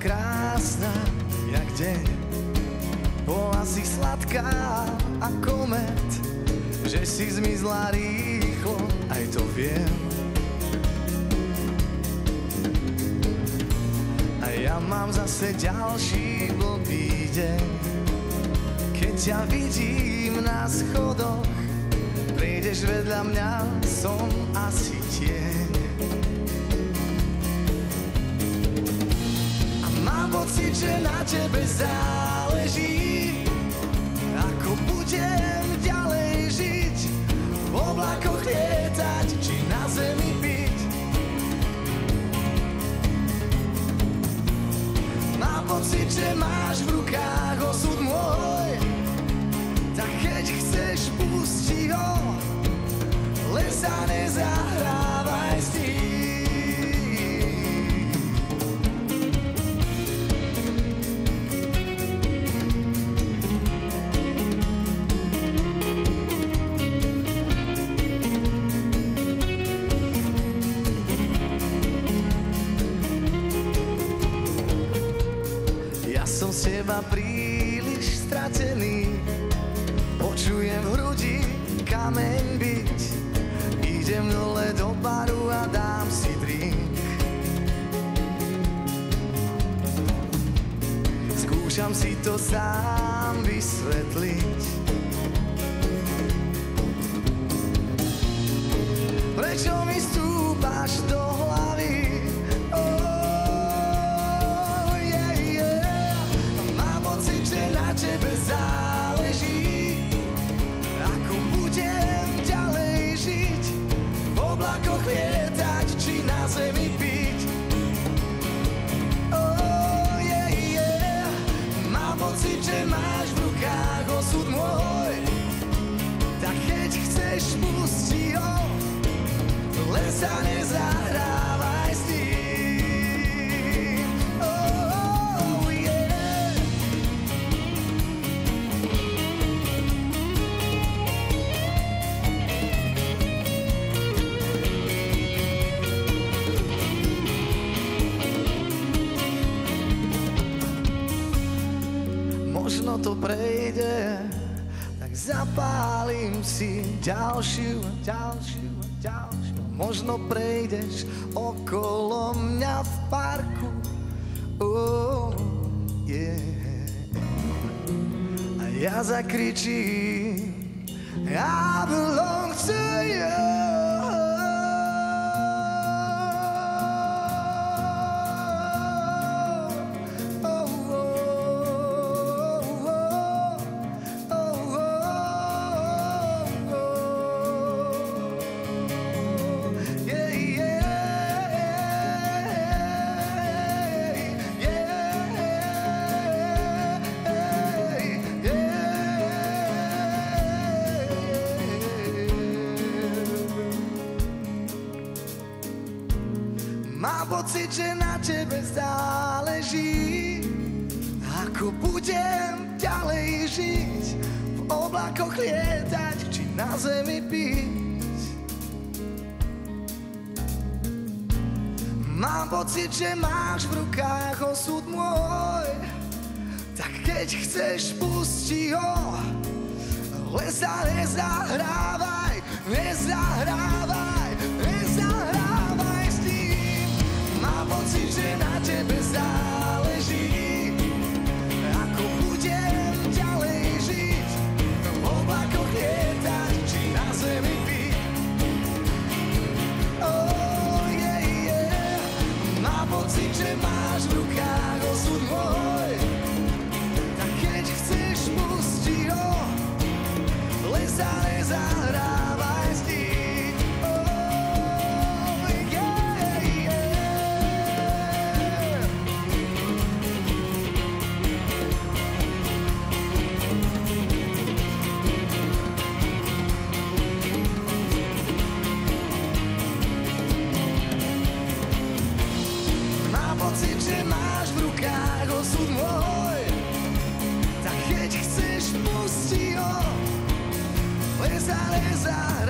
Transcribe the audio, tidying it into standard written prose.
krásna, jak deň. Bola si sladká ako med, že si zmizla rýchlo, aj to viem. A ja mám zase ďalší blbý deň, keď ťa vidím na schodoch, prejdeš vedľa mňa, som asi tieň. A mám pocit, že na tebe záleží, ako budem ďalej žiť, v oblakoch lietať, či na zemi byť. Mám pocit, že máš v rukách osud môj, tak keď chceš, pusti ho, len sa nezahrávaj s tým. Ja som z teba príliš stratený, počujem v hrudi kameň byť. Idem dole do baru a dám si drink. Skúšam si to sám vysvetliť, prečo mi stúpaš do hlavy. Oh, yeah, yeah. Mám pocit, že na tebe záleží, ako budem ďalej žiť, v oblakoch lietať, či na zemi byť. Oh, yeah, yeah. Mám pocit, že máš v rukách osud môj, tak keď chceš, pusti ho, len sa nezahrávaj s tým. Oh, yeah. Možno to prejde, tak zapálim si ďalšiu a ďalšiu a ďalšiu. Možno prejdeš okolo mňa v parku. Oh, yeah. A ja zakričím, I belong to you. Mám pocit, že na tebe záleží, ako budem ďalej žiť, v oblakoch lietať, či na zemi byť. Mám pocit, že máš v rukách osud môj, tak keď chceš, pusti ho, len sa nezahrávaj, nezahrávaj, nezahrávaj s tým. Mám pocit, že na tebe záleží, ako budem ďalej žiť, v oblakoch lietať, či na zemi byť. Oh, yeah, yeah. Mám pocit, že máš v rukách osud môj, tak keď chceš, pusti ho, len sa nezahrávaj s tým. Že máš v rukách osud môj, tak keď chceš, pusti ho, len sa nezahrávaj.